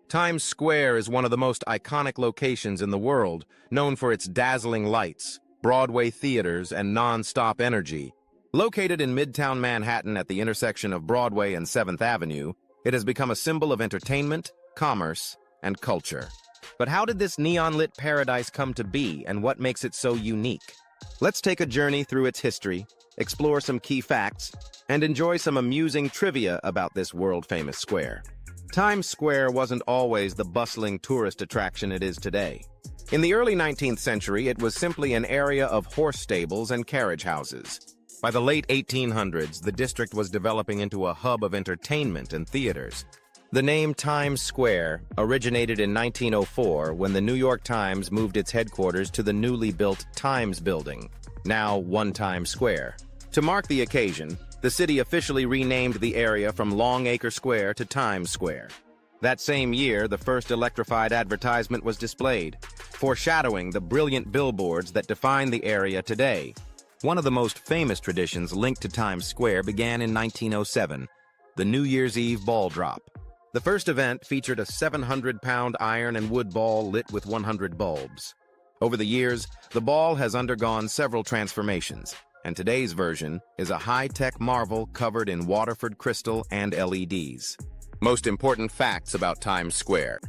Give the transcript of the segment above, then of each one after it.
Times Square is one of the most iconic locations in the world, known for its dazzling lights, Broadway theaters, and nonstop energy. Located in Midtown Manhattan at the intersection of Broadway and 7th Avenue, it has become a symbol of entertainment, commerce, and culture. But how did this neon-lit paradise come to be, and what makes it so unique? Let's take a journey through its history, explore some key facts, and enjoy some amusing trivia about this world-famous square. Times Square wasn't always the bustling tourist attraction it is today. In the early 19th century, it was simply an area of horse stables and carriage houses. By the late 1800s, the district was developing into a hub of entertainment and theaters. The name Times Square originated in 1904 when the New York Times moved its headquarters to the newly built Times Building, now One Times Square. To mark the occasion, the city officially renamed the area from Longacre Square to Times Square. That same year, the first electrified advertisement was displayed, foreshadowing the brilliant billboards that define the area today. One of the most famous traditions linked to Times Square began in 1907, the New Year's Eve ball drop. The first event featured a 700-pound iron and wood ball lit with 100 bulbs. Over the years, the ball has undergone several transformations, and today's version is a high-tech marvel covered in Waterford crystal and LEDs. Most important facts about Times Square.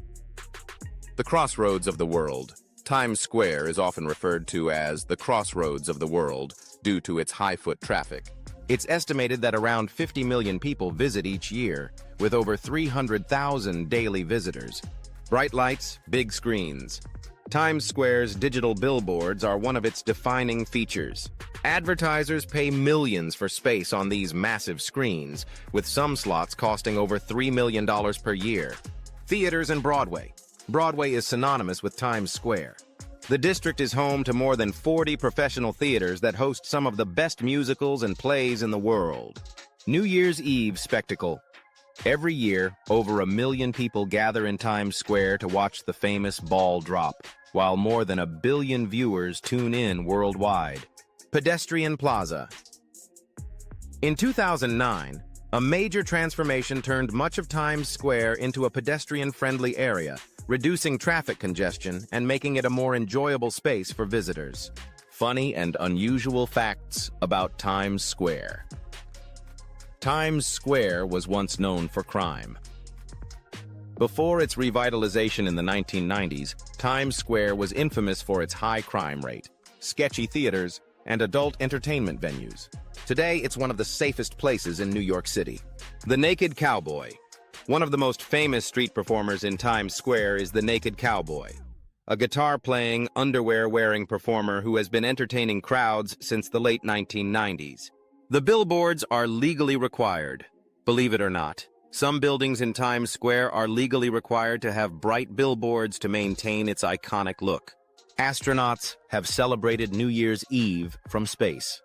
The crossroads of the world. Times Square is often referred to as the crossroads of the world due to its high-foot traffic. It's estimated that around 50 million people visit each year, with over 300,000 daily visitors. Bright lights, big screens. Times Square's digital billboards are one of its defining features. Advertisers pay millions for space on these massive screens, with some slots costing over $3 million per year. Theaters and Broadway. Broadway is synonymous with Times Square. The district is home to more than 40 professional theaters that host some of the best musicals and plays in the world. New Year's Eve spectacle. Every year, over 1 million people gather in Times Square to watch the famous ball drop, while more than 1 billion viewers tune in worldwide. Pedestrian Plaza. In 2009, a major transformation turned much of Times Square into a pedestrian-friendly area, reducing traffic congestion and making it a more enjoyable space for visitors. Funny and unusual facts about Times Square. Times Square was once known for crime. Before its revitalization in the 1990s, Times Square was infamous for its high crime rate, sketchy theaters, and adult entertainment venues. Today, it's one of the safest places in New York City. The Naked Cowboy. One of the most famous street performers in Times Square is the Naked Cowboy, a guitar-playing, underwear-wearing performer who has been entertaining crowds since the late 1990s. The billboards are legally required. Believe it or not, some buildings in Times Square are legally required to have bright billboards to maintain its iconic look. Astronauts have celebrated New Year's Eve from space.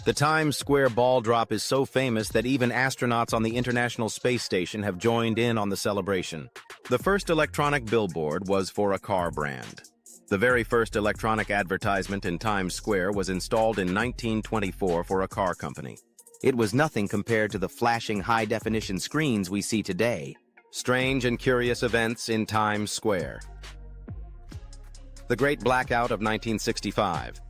The Times Square ball drop is so famous that even astronauts on the International Space Station have joined in on the celebration. The first electronic billboard was for a car brand. The very first electronic advertisement in Times Square was installed in 1924 for a car company. It was nothing compared to the flashing high-definition screens we see today. Strange and curious events in Times Square. The Great Blackout of 1965.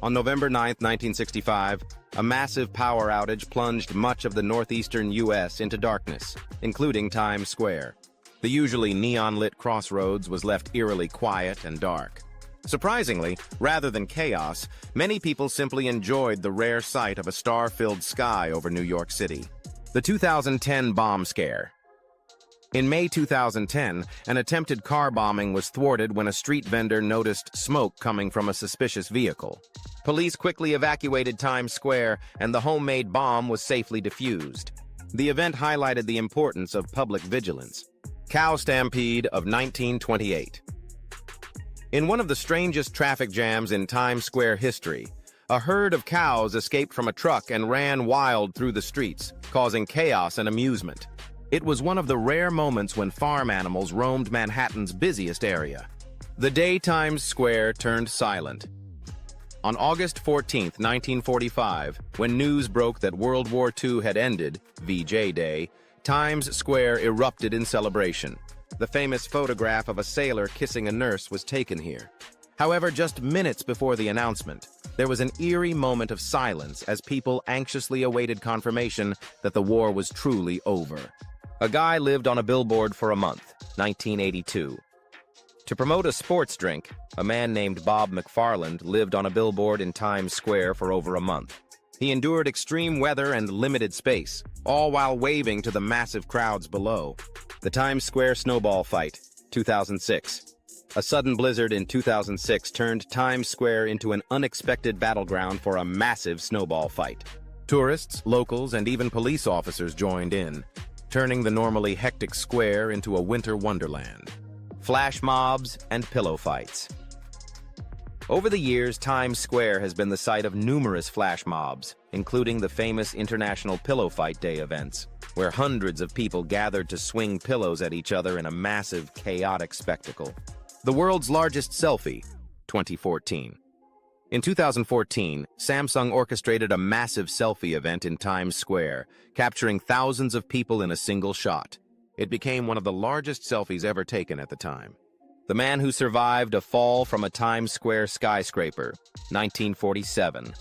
On November 9, 1965, a massive power outage plunged much of the northeastern U.S. into darkness, including Times Square. The usually neon-lit crossroads was left eerily quiet and dark. Surprisingly, rather than chaos, many people simply enjoyed the rare sight of a star-filled sky over New York City. The 2010 bomb scare. In May 2010, an attempted car bombing was thwarted when a street vendor noticed smoke coming from a suspicious vehicle. Police quickly evacuated Times Square, and the homemade bomb was safely defused. The event highlighted the importance of public vigilance. Cow Stampede of 1928. In one of the strangest traffic jams in Times Square history, a herd of cows escaped from a truck and ran wild through the streets, causing chaos and amusement. It was one of the rare moments when farm animals roamed Manhattan's busiest area. The day Times Square turned silent. On August 14, 1945, when news broke that World War II had ended, VJ Day, Times Square erupted in celebration. The famous photograph of a sailor kissing a nurse was taken here. However, just minutes before the announcement, there was an eerie moment of silence as people anxiously awaited confirmation that the war was truly over. A guy lived on a billboard for a month, 1982. To promote a sports drink, a man named Bob McFarland lived on a billboard in Times Square for over a month. He endured extreme weather and limited space, all while waving to the massive crowds below. The Times Square snowball fight, 2006. A sudden blizzard in 2006 turned Times Square into an unexpected battleground for a massive snowball fight. Tourists, locals, and even police officers joined in, turning the normally hectic square into a winter wonderland. Flash mobs and pillow fights. Over the years, Times Square has been the site of numerous flash mobs, including the famous International Pillow Fight Day events, where hundreds of people gathered to swing pillows at each other in a massive, chaotic spectacle. The world's largest selfie, 2014. In 2014, Samsung orchestrated a massive selfie event in Times Square, capturing thousands of people in a single shot. It became one of the largest selfies ever taken at the time. The man who survived a fall from a Times Square skyscraper, 1947.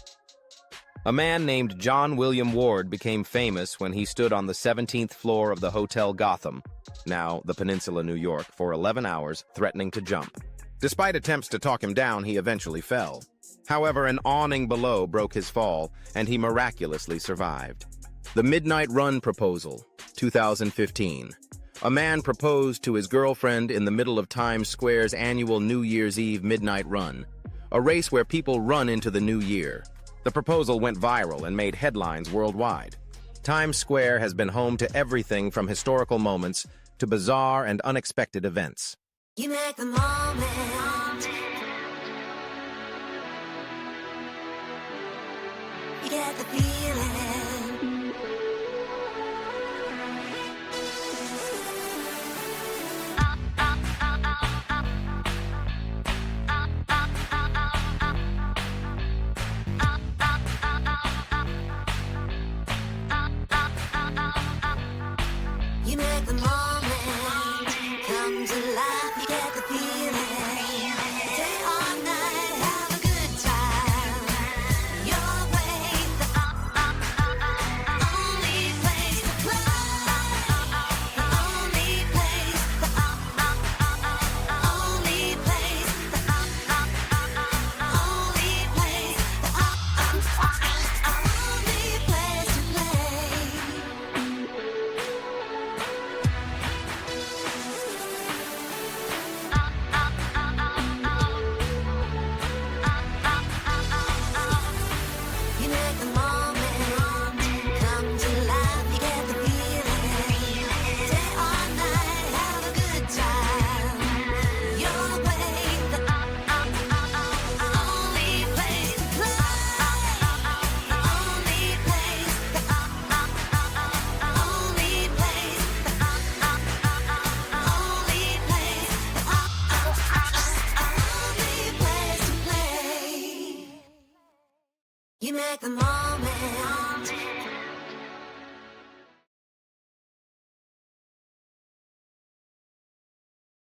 A man named John William Ward became famous when he stood on the 17th floor of the Hotel Gotham, now the Peninsula, New York, for 11 hours, threatening to jump. Despite attempts to talk him down, he eventually fell. However, an awning below broke his fall, and he miraculously survived. The Midnight Run Proposal, 2015. A man proposed to his girlfriend in the middle of Times Square's annual New Year's Eve Midnight Run, a race where people run into the new year. The proposal went viral and made headlines worldwide. Times Square has been home to everything from historical moments to bizarre and unexpected events. You make the moment. You get the feeling. You make the moment come to life. You get the feeling. Day or night, have a good time. Your way, the only place to play. The only place, the only place, the only place, the only place to play. You make the moment come to life. You get the feeling. Day or night, have a good time. Your way, the only place to play. The only place, the only place, the only place, the only place to play. You make the moment